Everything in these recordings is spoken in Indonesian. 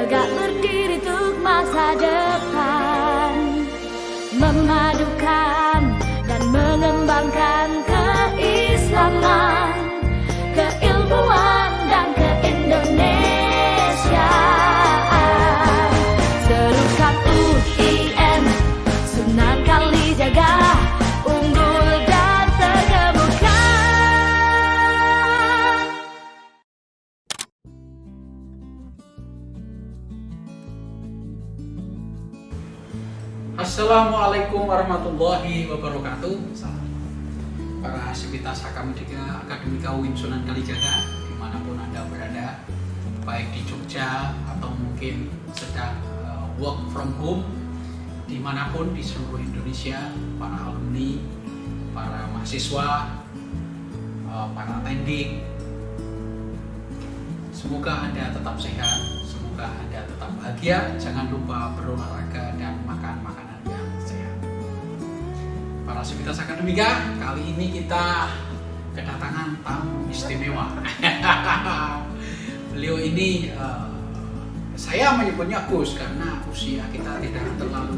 tegak berdiri untuk masa depan, memadukan dan mengembangkan keislaman, keilmuan dan keindonesiaan. Serukan UIN, Sunan Kalijaga, unggul dan terkemuka. Assalamualaikum warahmatullahi wabarakatuh. Para sivitas akademika UIN Sunan Kalijaga, dimanapun Anda berada, baik di Jogja atau mungkin sedang work from home, dimanapun di seluruh Indonesia, para alumni, para mahasiswa, para attending, semoga Anda tetap sehat, semoga Anda tetap bahagia. Jangan lupa berolahraga dan makan makanan yang sehat. Para sivitas akademika, kali ini kita kedatangan tamu istimewa. Beliau ini saya menyebutnya Gus karena usia kita tidak terlalu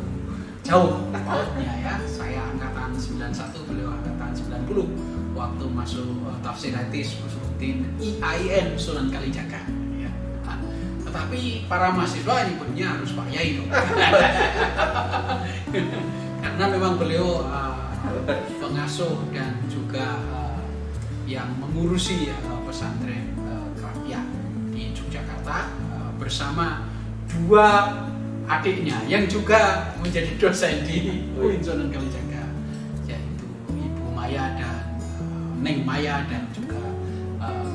jauh pautnya ya. Saya angkatan 91, beliau angkatan 90 waktu masuk tafsir hadis Usuluddin IAIN Sunan Kalijaga ya. Tetapi para mahasiswa nyebutnya harus Pak Yai dong. Karena memang beliau pengasuh dan juga yang mengurusi pesantren Krapyak di Yogyakarta bersama dua adiknya yang juga menjadi dosen di UIN Sunan Kalijaga, yaitu Ibu Maya dan Neng Maya dan juga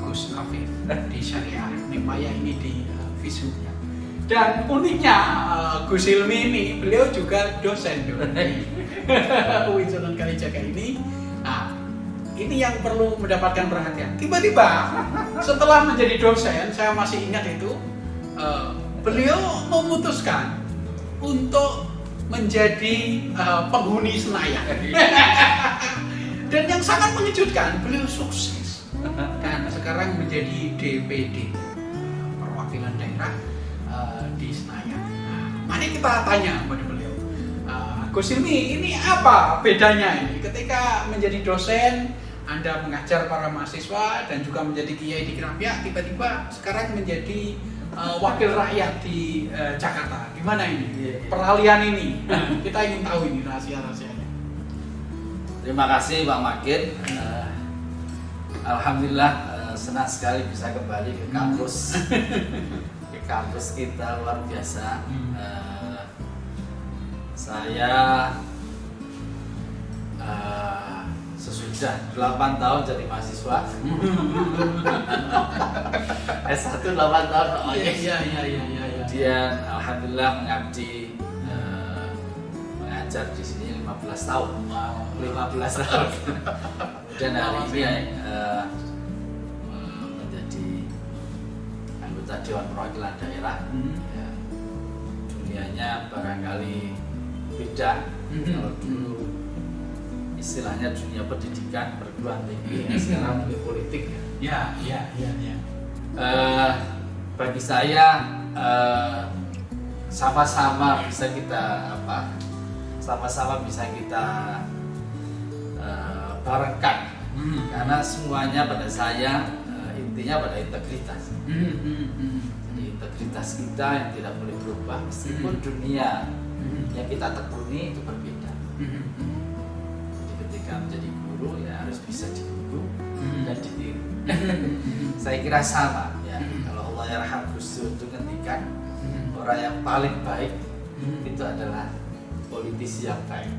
Gus Afif di Syariah. Neng Maya ini di Visupnya. Dan uniknya Gus Hilmi ini beliau juga dosen di UIN Sunan Kalijaga ini. Nah, ini yang perlu mendapatkan perhatian. Tiba-tiba setelah menjadi dosen, saya masih ingat itu, beliau memutuskan untuk menjadi penghuni Senayan. Dan yang sangat mengejutkan, beliau sukses dan sekarang menjadi DPD perwakilan daerah di Senayan. Nah, mari kita tanya kepada beliau, Gus Hilmi, ini apa bedanya ini ketika menjadi dosen Anda mengajar para mahasiswa dan juga menjadi kiai di Krapyak, tiba-tiba sekarang menjadi wakil rakyat di Jakarta. Gimana ini peralihan ini? Kita ingin tahu ini rahasia-rahasianya. Terima kasih Pak Makin. Alhamdulillah senang sekali bisa kembali ke kampus. Ke kampus kita luar biasa. Saya sesudah 8 tahun jadi mahasiswa. S1 8 tahun. Oh Iya. Kemudian alhamdulillah mengabdi mengajar di sini 15 tahun. 15 tahun. Kemudian hari ini menjadi anggota Dewan Perwakilan Daerah. Ya, dunianya barangkali beda. Kalau dulu istilahnya dunia pendidikan, perguruan tinggi, sekarang dunia politik. Ya. Bagi saya sama-sama bisa kita sama-sama bisa kita barengkan, karena semuanya pada saya intinya pada integritas. Jadi integritas kita yang tidak boleh berubah meskipun dunia yang kita tekuni itu berbeda. Jadi ketika menjadi guru ya harus bisa diguru dan ditiru. Saya kira sama ya. Kalau Allah yarham Gus Dur itu ngendikan orang yang paling baik itu adalah politisi yang baik.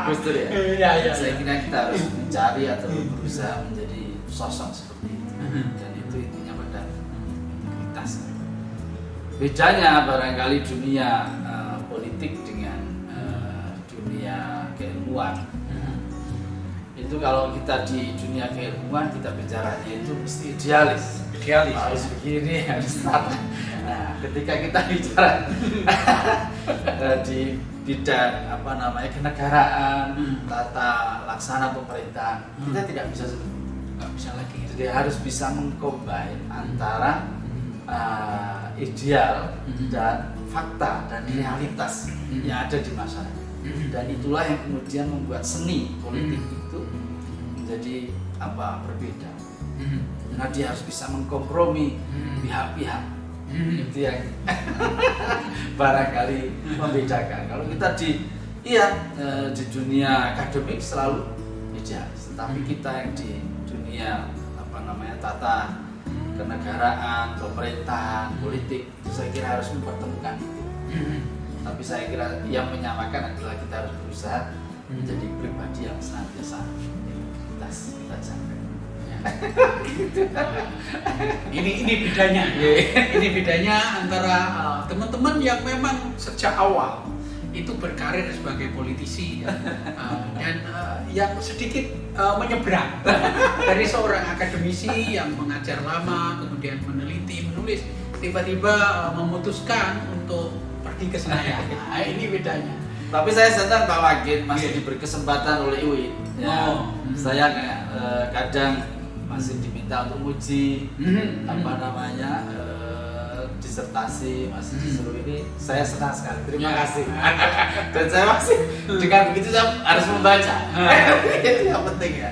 Gus Dur ya. Iya. Saya kira kita harus mencari atau berusaha menjadi sosok seperti itu. Dan itu intinya pada integritas. Bedanya barangkali dunia politik dengan dunia keilmuan. Itu kalau kita di dunia keilmuan kita bicaranya itu mesti idealis harus begini, harus start. Nah, ketika kita bicara di bidang kenegaraan, tata laksana pemerintahan, kita tidak bisa seperti itu. Nggak bisa lagi. Jadi harus bisa mengcombine antara ideal dan fakta dan realitas yang ada di masyarakat. Dan itulah yang kemudian membuat seni politik itu menjadi berbeda. Karena dia harus bisa mengkompromi pihak-pihak. Itu yang barangkali membedakan. Kalau kita di dunia akademik selalu idealis, tetapi kita yang di dunia tata kenegaraan, pemerintahan, politik, itu saya kira harus mempertemukan itu. Tapi saya kira yang menyamakan adalah kita harus berusaha menjadi pribadi yang senantiasa integritas kita jaga. Ini bedanya. Ini bedanya antara teman-teman yang memang sejak awal itu berkarir sebagai politisi dan yang sedikit menyeberang dari seorang akademisi yang mengajar lama, kemudian meneliti, menulis, tiba-tiba memutuskan untuk pergi ke Senayan. Ini bedanya. Tapi saya senang Pak Wagin masih diberi kesempatan oleh UIN. Saya kadang masih diminta untuk uji disertasi, masih disuruh ini. Saya senang sekali. Terima kasih. Dan saya masih dengan begitu saya harus membaca. Itu yang penting ya.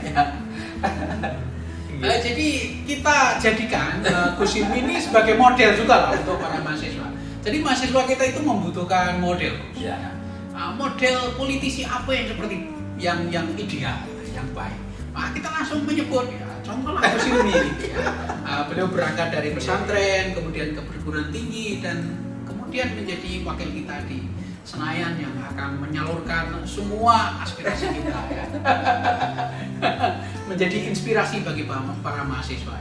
Jadi kita jadikan Gus Hilmi ini sebagai model juga lah untuk para mahasiswa. Jadi mahasiswa kita itu membutuhkan model. Model politisi apa yang seperti yang ideal, yang baik. Kita langsung menyebut contohlah Gus Hilmi. Beliau berangkat dari pesantren, kemudian ke perguruan tinggi, dan kemudian menjadi wakil kita di Senayan yang akan menyalurkan semua aspirasi kita. Menjadi inspirasi bagi para mahasiswa.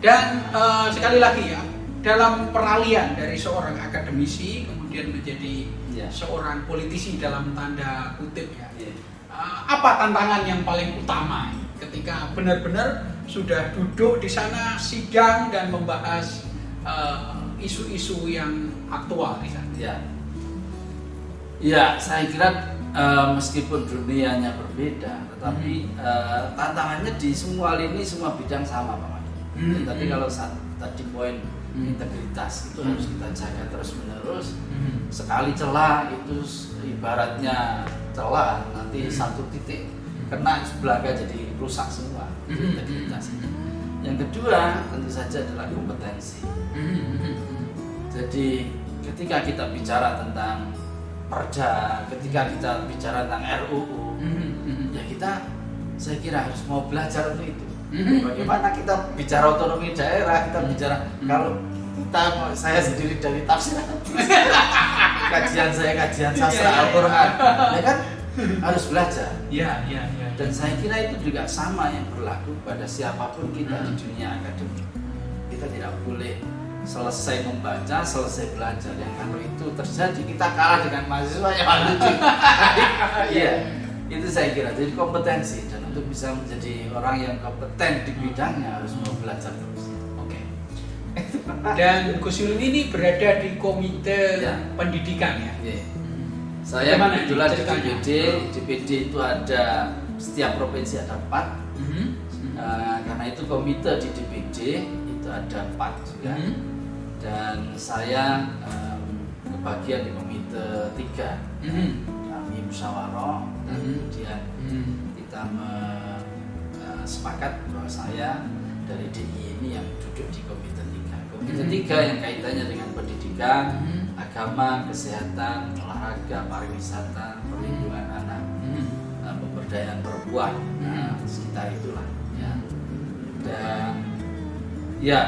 Dan sekali lagi dalam peralihan dari seorang akademisi kemudian menjadi seorang politisi dalam tanda kutip apa tantangan yang paling utama ketika benar-benar sudah duduk di sana sidang dan membahas isu-isu yang aktual di sana? Saya kira meskipun dunianya berbeda, tetapi tantangannya di semua lini, semua bidang sama Pak Madi. Tadi kalau tadi poin integritas itu harus kita jaga terus-menerus. Sekali celah itu ibaratnya celah, nanti satu titik kena belaka jadi rusak semua. Integritas. Yang kedua tentu saja adalah kompetensi. Jadi ketika kita bicara tentang Perda, ketika kita bicara tentang RUU, saya kira harus mau belajar untuk itu. Bagaimana kita bicara otonomi daerah, kita bicara kalau saya sendiri dari tafsir, kajian sastra Al-Quran, kan harus belajar. Dan saya kira itu juga sama yang berlaku pada siapapun kita di dunia akademik. Kita tidak boleh selesai membaca, selesai belajar. Yang kalau itu terjadi kita kalah dengan mahasiswa yang lucu. Itu saya kira. Jadi kompetensi, dan untuk bisa menjadi orang yang kompeten di bidangnya harus mau belajar terus. Dan Gus Hilmi ini berada di komite pendidikan ya. Saya kebetulan di DPD itu ada setiap provinsi ada 4. Karena itu komite di DPD itu ada 4 juga. Dan saya kebagian di komite 3. Kami musyawarah dan kemudian kita sepakat bahwa saya dari DI ini yang duduk di komite 3. Komite 3 yang kaitannya dengan pendidikan, agama, kesehatan, olahraga, pariwisata, perlindungan anak, pemberdayaan perempuan, sekitar itulah. Dan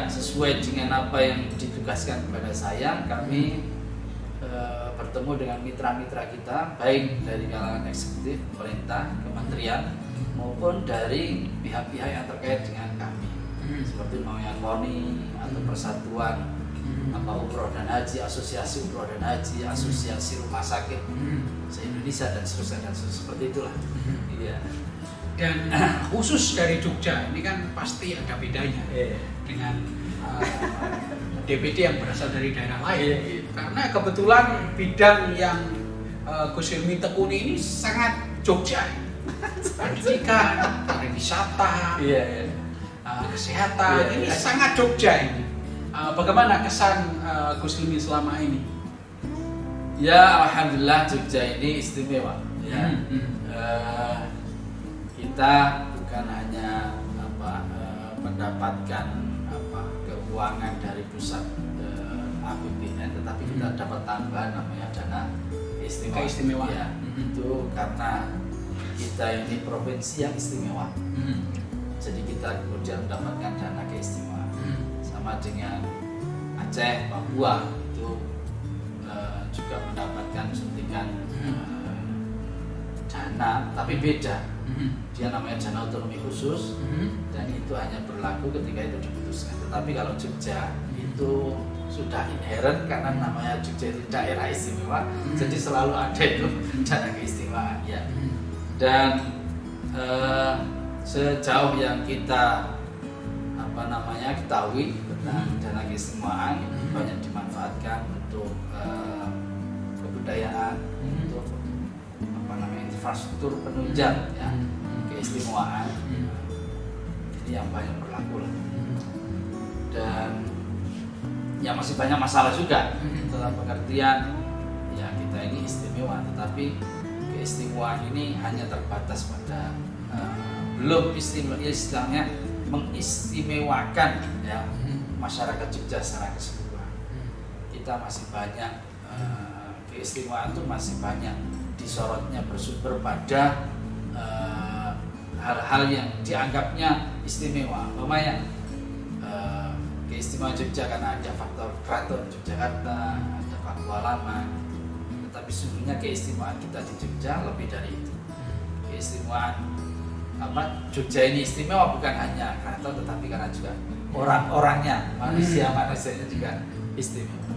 sesuai dengan apa yang ditugaskan kepada saya, kami bertemu dengan mitra-mitra kita, baik dari kalangan eksekutif, pemerintah, kementerian, maupun dari pihak-pihak yang terkait dengan kami, seperti Maunya KONI atau Persatuan Umroh dan Haji, Asosiasi Umroh dan Haji, Asosiasi Rumah Sakit se-Indonesia, dan seterusnya seperti itulah. Dan khusus dari Jogja ini kan pasti ada bedanya dengan DPD yang berasal dari daerah lain. Karena kebetulan bidang yang Gus Hilmi tekuni ini sangat Jogja. Pendidikan, pariwisata, kesehatan, ini sangat Jogja ini. Bagaimana kesan Gus Limi selama ini? Ya, alhamdulillah Jogja ini istimewa. Ya. Kita bukan hanya mendapatkan keuangan dari pusat APBN, tetapi kita dapat tambahan namanya dana keistimewaan. Ya, itu karena kita ini provinsi yang istimewa. Jadi kita kemudian mendapatkan dana keistimewaan. Sama dengan Aceh, Papua itu juga mendapatkan suntikan dana, tapi beda. Dia namanya dana otonomi khusus, dan itu hanya berlaku ketika itu diputuskan. Tetapi kalau Jogja itu sudah inherent karena namanya Jogja itu daerah istimewa, jadi selalu ada itu dana keistimewaan. Ya. Dan sejauh yang kita ketahui tentang dana keistimewaan banyak dimanfaatkan untuk kebudayaan, untuk infrastruktur penunjang ya, keistimewaan. Jadi yang banyak berlaku lah. Dan ya masih banyak masalah juga dalam pengertian ya kita ini istimewa, tetapi keistimewaan ini hanya terbatas pada belum istilahnya mengistimewakan ya masyarakat Jogja secara keseluruhan. Kita masih banyak keistimewaan itu masih banyak disorotnya bersumber pada hal-hal yang dianggapnya istimewa. Umpamanya keistimewaan Jogja karena ada faktor keraton Yogyakarta, ada pakualaman. Tetapi sesungguhnya keistimewaan kita di Jogja lebih dari itu. Keistimewaan Jogja ini istimewa bukan hanya keraton, tetapi karena juga orang-orangnya, manusianya juga istimewa.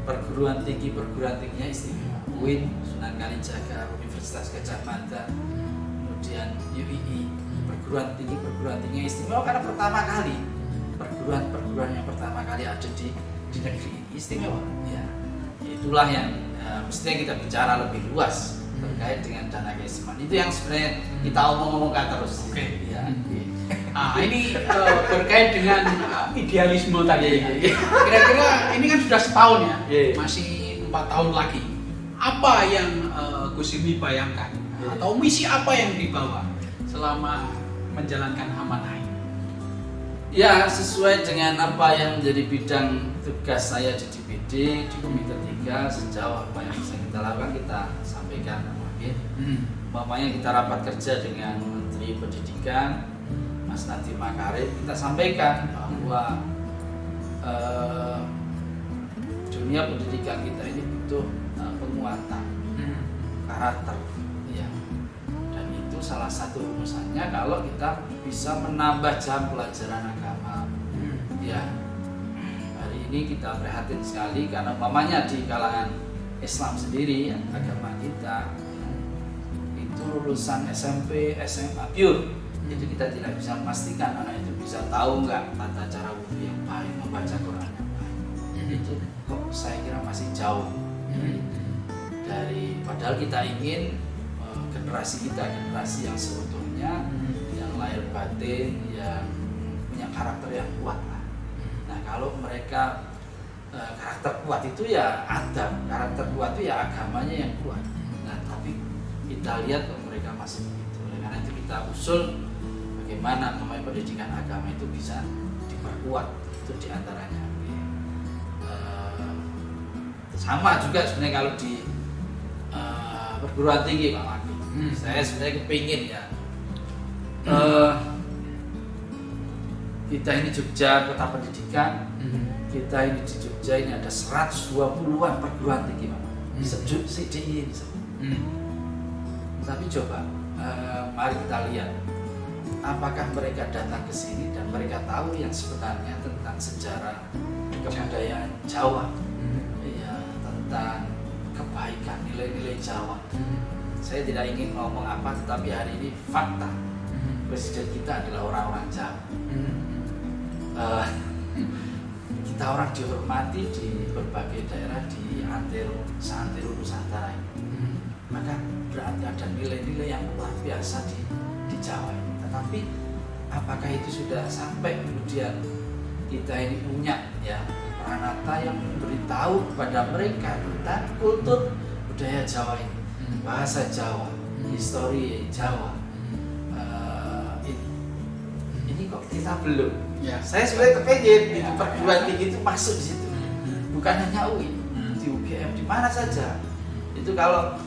Perguruan tingginya istimewa. UIN, Sunan Kalijaga, Universitas Gadjah Mada, kemudian UII, perguruan tinggi istimewa karena pertama kali perguruan yang pertama kali ada di negeri ini istimewa. Ya, itulah yang mestinya kita bicara lebih luas terkait dengan dana keistimewaan. Itu yang sebenarnya kita omong-omongkan terus. Oke. Ya. Ini berkait dengan idealisme tadi. Kira-kira ini kan sudah setahun ya, masih 4 tahun lagi. Apa yang Gus Limi bayangkan atau misi apa yang dibawa selama menjalankan amanah ini? Ya, sesuai dengan apa yang menjadi bidang tugas saya di DPD, di Komite 3, sejauh apa yang bisa kita lakukan kita sampaikan. Umpamanya kita rapat kerja dengan Menteri Pendidikan Mas Nadiem Makarim, kita sampaikan bahwa dunia pendidikan kita ini butuh penguatan karakter ya, dan itu salah satu rumusannya kalau kita bisa menambah jam pelajaran agama ya. Hari ini kita prihatin sekali karena umpamanya di kalangan Islam sendiri agama kita itu lulusan SMP, SMA pure, jadi kita tidak bisa memastikan anak itu bisa tahu nggak tata cara wudhu yang baik, membaca Quran yang baik. Itu kok saya kira masih jauh dari padahal kita ingin generasi yang seutuhnya, yang lahir batin, yang punya karakter yang kuat lah. Nah, kalau mereka karakter kuat itu ya adab, karakter kuat itu ya agamanya yang kuat. Nah, tapi kita lihat kalau mereka masih begitu. Oleh karena itu kita usul bagaimana namanya pendidikan agama itu bisa diperkuat, itu diantaranya. Sama juga sebenarnya kalau di perguruan tinggi Pak Maki. Saya sebenarnya kepingin ya kita ini Jogja kota pendidikan, kita ini di Jogja ini ada 120-an perguruan tinggi Pak Maki. CDI disebut. Tapi coba mari kita lihat apakah mereka datang ke sini dan mereka tahu yang sebenarnya tentang sejarah kebudayaan Jawa, ya, tentang kebaikan nilai-nilai Jawa. Saya tidak ingin ngomong apa, tetapi hari ini fakta presiden kita adalah orang-orang Jawa. Kita orang dihormati di berbagai daerah di antero Nusantara ini. Maka berarti ada nilai-nilai yang luar biasa di Jawa ini. Tetapi apakah itu sudah sampai kemudian kita ini punya ya Pranata yang memberitahu kepada mereka tentang kultur budaya Jawa ini, bahasa Jawa, histori Jawa. Ini kok kita belum? Ya. Saya sebenarnya kepengen itu perguruan tinggi itu masuk di situ, bukan hanya UI, di UGM, di mana saja. Itu kalau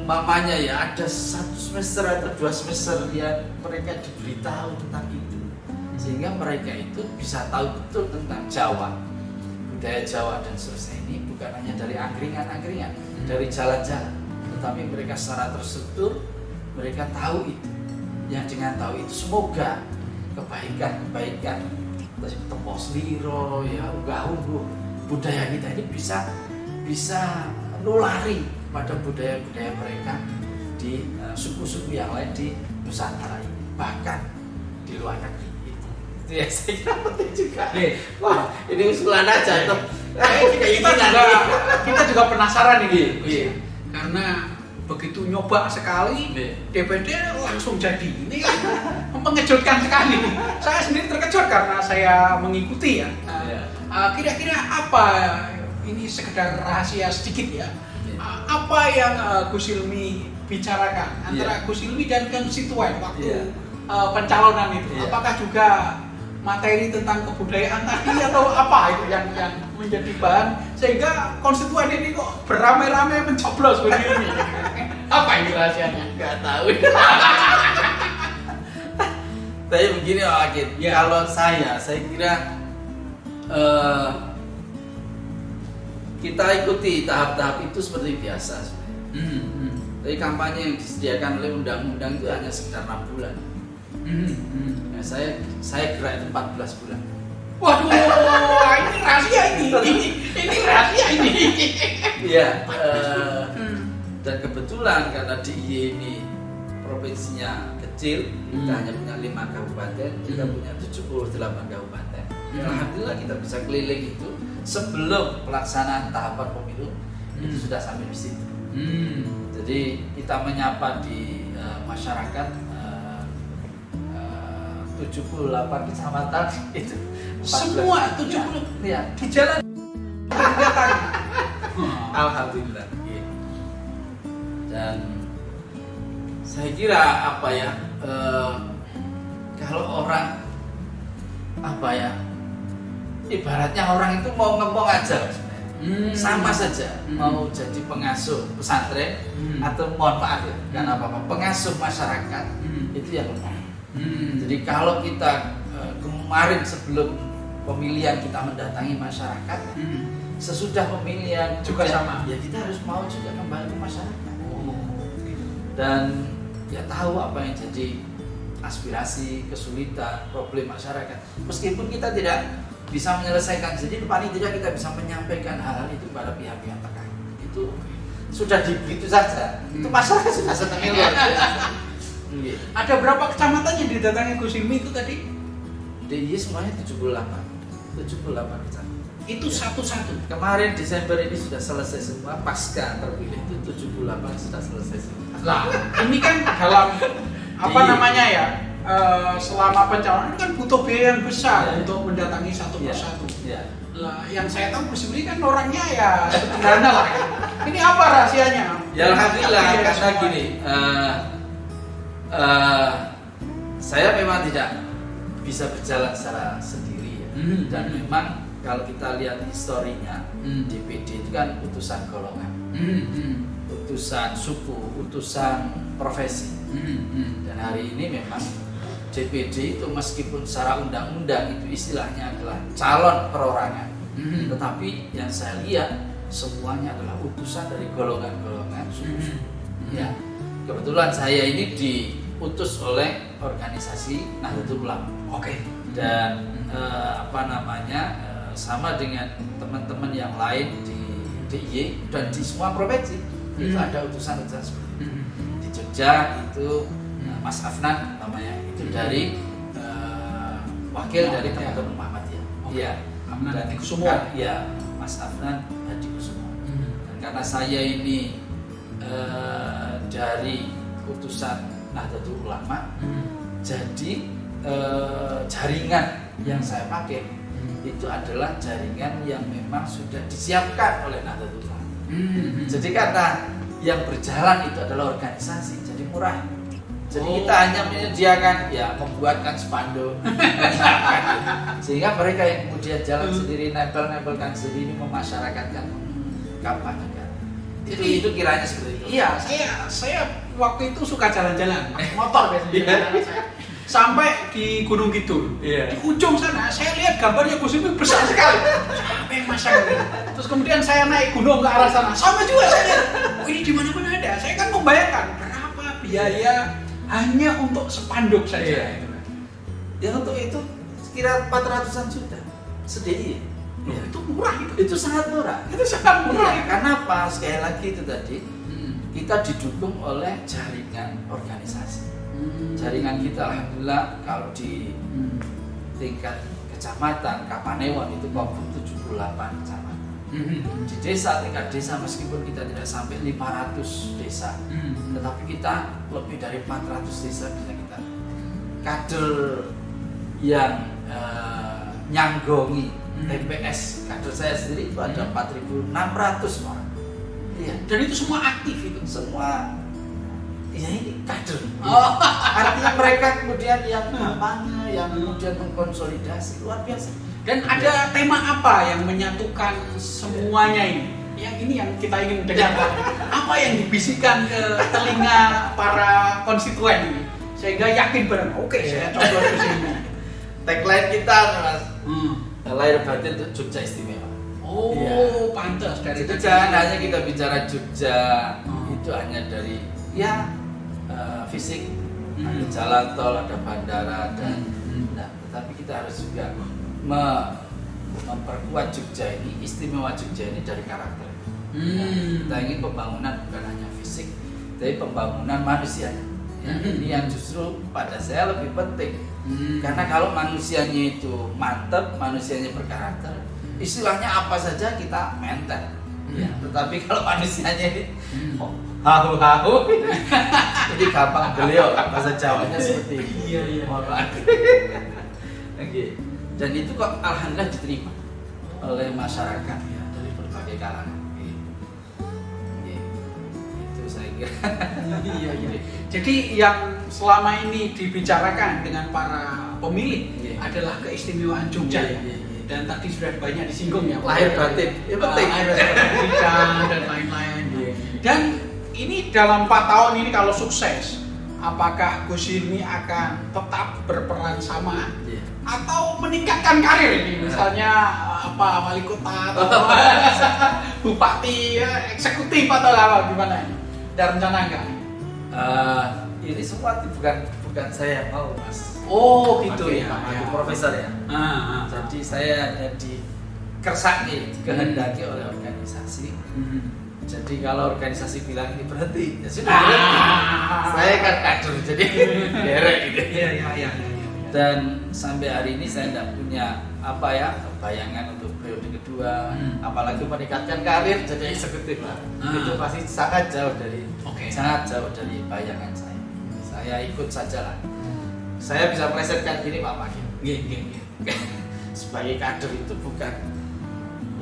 umpamanya ya ada 1 semester atau 2 semester yang mereka diberitahu tentang itu, sehingga mereka itu bisa tahu betul tentang Jawa, budaya Jawa dan seterusnya. Ini bukan hanya dari angkringan-angkringan, dari jalan-jalan, tetapi mereka secara terstruktur mereka tahu itu. Yang dengan tahu itu semoga kebaikan-kebaikan tepos liro ya ungguh budaya kita ini bisa nulari pada budaya-budaya mereka di suku-suku yang lain di Nusantara ini, bahkan di luar negeri. Itu ya saya kira penting juga. Wah, ini usulan aja tuh. Kita juga penasaran ini, Iya. karena begitu nyoba sekali Iya. DPD langsung jadi. Ini kan mengejutkan sekali. Saya sendiri terkejut karena saya mengikuti ya. Iya. Kira-kira apa ini sekedar rahasia sedikit ya? Iya. Apa yang Gus Hilmi bicarakan antara Iya. Gus Hilmi dan konstituen waktu Iya. pencalonan itu? Iya. Apakah juga materi tentang kebudayaan tadi atau apa itu yang menjadi bahan sehingga konstituen ini kok beramai-ramai mencoblos begini? Apa ini rahasianya? Nggak tahu. Tapi begini Pak Akid, Ya. kalau saya kira kita ikuti tahap-tahap itu seperti biasa sebenarnya. Tapi kampanye yang disediakan oleh undang-undang itu hanya sekitar 6 bulan. Nah, saya gerak itu 14 bulan. Waduh, ini rahasia ini. Ini rahasia ini. Iya. Dan kebetulan karena DIY ini provinsinya kecil, kita hanya punya 5 kabupaten, kita punya 78 kabupaten. Alhamdulillah kita bisa keliling itu sebelum pelaksanaan tahapan pemilu itu sudah sampai di situ. Jadi kita menyapa di masyarakat 78 kecamatan itu 14. Semua 70 ya. di jalan. Alhamdulillah. Dan saya kira apa ya, kalau orang apa ya, ibaratnya orang itu mau ngomong aja sebenarnya. Sama saja mau jadi pengasuh pesantren atau mohon maaf ya, karena apa-apa pengasuh masyarakat itu yang ngomong. Jadi kalau kita kemarin sebelum pemilihan kita mendatangi masyarakat, sesudah pemilihan Juga sama. ya kita harus mau juga kembali ke masyarakat dan ya tahu apa yang jadi aspirasi, kesulitan, problem masyarakat. Meskipun kita tidak bisa menyelesaikan, jadi paling tidak kita bisa menyampaikan hal-hal itu pada pihak-pihak terkait. Itu sudah begitu saja. Itu masyarakat sudah senang luar biasa. Ada berapa kecamatan yang didatangi Gus Hilmi itu tadi? DIY semuanya 78 kecamatan. Itu satu-satu. Kemarin Desember ini sudah selesai semua, pasca terpilih itu 78 sudah selesai semua. Lah, ini kan dalam apa Iya. namanya ya? Selama pencalonan kan butuh biaya yang besar Iya. untuk mendatangi satu Iya. persatu. Iya. Lah, yang saya tahu Gus Hilmi kan orangnya ya sederhana lah. Ini apa rahasianya? Ya alhamdulillah Iya, karena semua. gini, saya memang tidak bisa berjalan secara sendiri ya. Dan memang kalau kita lihat historinya, DPD itu kan utusan golongan, utusan suku, utusan profesi. Dan hari ini memang DPD itu meskipun secara undang-undang itu istilahnya adalah calon perorangan, tetapi yang saya lihat semuanya adalah utusan dari golongan-golongan suku-suku. Ya, kebetulan saya ini diutus oleh organisasi Nahdlatul Ulama. Oke. Dan sama dengan teman-teman yang lain di DIY dan di semua provinsi itu ada utusan-utusan seperti itu. Di Jogja itu Mas Afnan namanya, itu dari wakil dari teman-teman Muhammadiyah. Iya. Afnan Dan Hadikusumo. Iya, Mas Afnan Hadikusumo. Dan karena saya ini dari utusan Nahdlatul Ulama, jadi jaringan yang saya pakai itu adalah jaringan yang memang sudah disiapkan oleh Nahdlatul Ulama. Jadi karena yang berjalan itu adalah organisasi, jadi murah. Jadi kita hanya menyediakan, ya membuatkan spanduk, sehingga mereka yang kemudian jalan sendiri, nempel-nempelkan sendiri, memasyarakatkan, kampanyekan. Itu kiranya seperti itu. Iya, saya waktu itu suka jalan-jalan, pakai motor biasanya. Sampai di Gunung Kidul, di ujung sana saya lihat gambarnya Gus Ipul besar sekali. Siapa yang masang ini? Terus kemudian saya naik gunung ke arah sana, sama juga saya lihat. Oh, ini di mana-mana ada. Saya kan membayangkan berapa biaya hanya untuk spanduk saja. Ya untuk itu sekira 400-an juta sedih. Ya, itu murah itu. Itu sangat murah. Itu sangat murah. Ya, karena apa? Sekali lagi itu tadi kita didukung oleh jaringan organisasi. Jaringan kita alhamdulillah kalau di tingkat kecamatan Kapanewon itu Kopum 78 kecamatan. Di desa, tingkat desa meskipun kita tidak sampai 500 desa, tetapi kita lebih dari 400 desa bisa kita kader yang nyanggongi TPS. Kader saya sendiri itu ada 4.600 orang. Iya. Dan itu semua aktif itu. Semua ya ini kader. Artinya mereka kemudian yang kampanye, yang kemudian mengkonsolidasi luar biasa. Dan ada tema apa yang menyatukan semuanya ini? Yang ini yang kita ingin dengarkan. Apa yang dibisikkan ke telinga para konstituen ini? Sehingga yakin benar, oke, saya coba ke sini. Tagline kita Mas, lahir batin untuk Jogja istimewa. Oh, iya. Pantas dari Jadi tadi. jangan hanya kita bicara Jogja, itu hanya dari ya fisik, ada jalan tol, ada bandara dan nah, tetapi kita harus juga memperkuat Jogja ini, istimewa Jogja ini dari karakter. Kita ingin pembangunan bukan hanya fisik, tapi pembangunan manusianya. Ya, ini yang justru pada saya lebih penting. Karena kalau manusianya itu mantap, manusianya berkarakter, istilahnya apa saja kita maintain. Ya, tetapi kalau manusianya ini hahu-hahu, jadi gampang beliau bahasa Jawanya seperti itu. Iya. Okay. Dan itu kok alhamdulillah diterima oleh masyarakat ya dari berbagai kalangan. Itu saya kira. Iya. Jadi yang selama ini dibicarakan dengan para pemilih adalah keistimewaan Jogja. Dan tadi sudah banyak disinggung ya. Lahir batin, ya penting. Lahir batin pendidikan dan lain-lain. Dan ini dalam 4 tahun ini kalau sukses, apakah Gus Hilmi akan tetap berperan sama atau meningkatkan karir ini? Misalnya wali kota atau bupati, eksekutif atau apa gimana ini? Ada rencana enggak? Ini semua bukan saya yang mau Mas. Oh gitu ya. Aku profesor ya. Jadi saya hanya dikersaki, dikehendaki oleh organisasi. Jadi kalau organisasi bilang ini berhenti, ya sudah berhenti. Saya kan kader, jadi derek gitu. Iya. Dan sampai hari ini saya tidak punya bayangan untuk periode kedua, apalagi meningkatkan karir jadi eksekutif lah. Itu pasti sangat jauh dari bayangan saya. Saya ikut saja lah. Saya bisa melesetkan gini Pak Makin. Sebagai kader itu bukan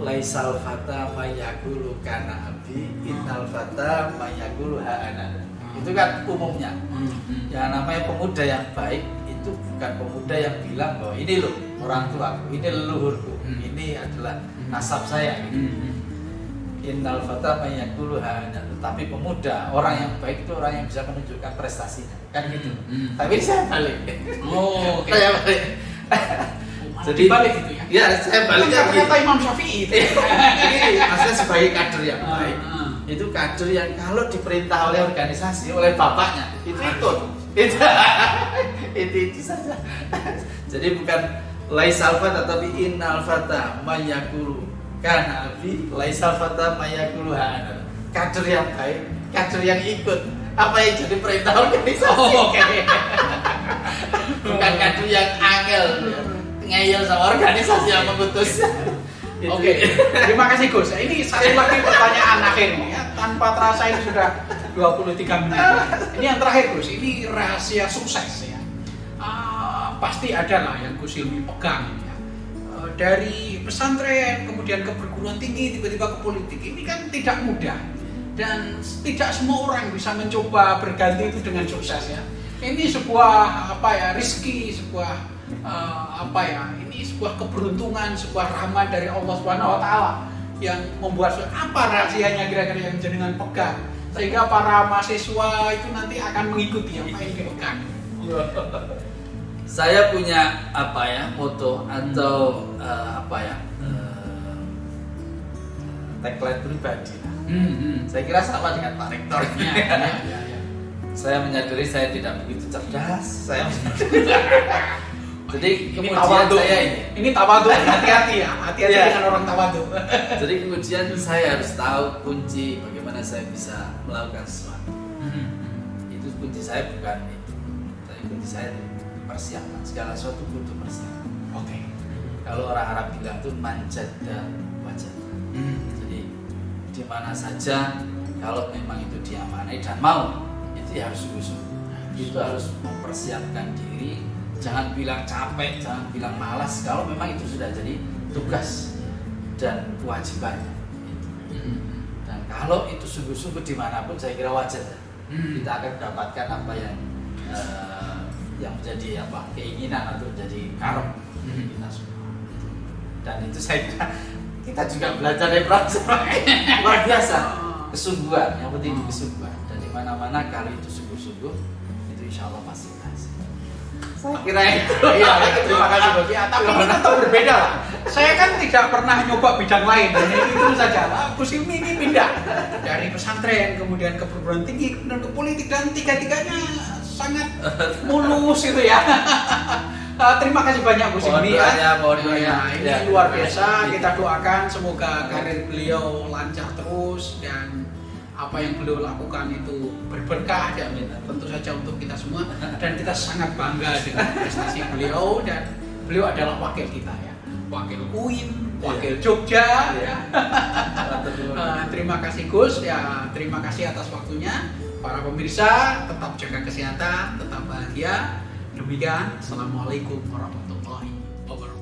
laisal fata mayakulu kana abi innal fata mayakulu ha'ana. Itu kan umumnya. Ya namanya pemuda yang baik itu bukan pemuda yang bilang bahwa ini loh orang tuaku, ini leluhurku, ini adalah nasab saya gitu. Innal fata mayakulu ha'ana. Tapi pemuda, orang yang baik itu orang yang bisa menunjukkan prestasinya. Kan gitu. Tapi saya balik. Oh, oke. Saya balik. Jadi balik gitu ya? Ya, saya baliknya kata Imam Syafi'i itu. Maksudnya sebagai kader yang baik, itu kader yang kalau diperintah oleh organisasi, oleh bapaknya, itu ikut. Itu saja. Jadi bukan laisal fata tapi innal fata mayakulu kana abi laisal fata mayakulu hana. Kader yang baik, kader yang ikut apa yang jadi perintah organisasi. Bukan kader yang angel. Ngeyel sama organisasi yang mengutus. Oke, terima kasih Gus. Ini satu lagi pertanyaan akhir nih ya. Tanpa terasa ini sudah 23 menit. Ini yang terakhir Gus, ini rahasia sukses ya. Pasti ada lah yang Gus Hilmi pegang ini ya. dari pesantren kemudian ke perguruan tinggi tiba-tiba ke politik ini kan tidak mudah dan tidak semua orang bisa mencoba berganti itu dengan sukses ya. Ini sebuah rezeki, sebuah ini sebuah keberuntungan, sebuah rahmat dari Allah Subhanahu wa taala yang membuat apa rahasianya kira-kira yang jenengan pegang sehingga para mahasiswa itu nanti akan mengikuti apa yang dipegang. Saya punya moto atau tagline pribadi. Saya kira sama dengan Pak Rektor. Ya. Saya menyadari saya tidak begitu cerdas. Jadi Ini kemudian tawadhu. saya Ini tawadhu, hati-hati ya, hati-hati Iya. dengan orang tawadhu. Jadi kemudian saya harus tahu kunci bagaimana saya bisa melakukan sesuatu. Itu kunci saya bukan itu. Tapi kunci saya persiapan. Segala sesuatu butuh persiapan. Oke. Kalau orang Arab bilang tuh manjat dan wajat. Jadi di mana saja kalau memang itu diamanai dan mau itu ya harus sungguh-sungguh. Itu harus mempersiapkan diri. Jangan bilang capek, jangan bilang malas. Kalau memang itu sudah jadi tugas dan kewajibannya. Dan kalau itu sungguh-sungguh dimanapun saya kira wajar. Kita akan mendapatkan apa yang menjadi keinginan atau menjadi karep kita semua. Dan itu saya kira kita juga belajar dari Profesor luar biasa kesungguhan, yang penting itu kesungguhan. Dan di mana-mana kalau itu sungguh-sungguh itu insya Allah pasti berhasil. Saya kira itu. Iya, terima kasih Bos. Ya, tapi ini tetap berbeda lah. Saya kan tidak pernah nyoba bidang lain, dan itu saja. Gus Hilmi ini pindah dari pesantren, kemudian ke perguruan tinggi, kemudian ke politik, dan tiga-tiganya sangat mulus itu ya. Terima kasih banyak Gus Hilmi ya. Ini luar biasa. Kita doakan semoga karir beliau lancar terus dan apa yang beliau lakukan itu berberkah dan tentu saja untuk kita semua, dan kita sangat bangga dengan prestasi beliau, dan beliau adalah wakil kita ya, wakil UIN, wakil Jogja ya. Terima kasih Gus ya, terima kasih atas waktunya. Para pemirsa tetap jaga kesehatan, tetap bahagia. Demikian, assalamualaikum warahmatullahi wabarakatuh.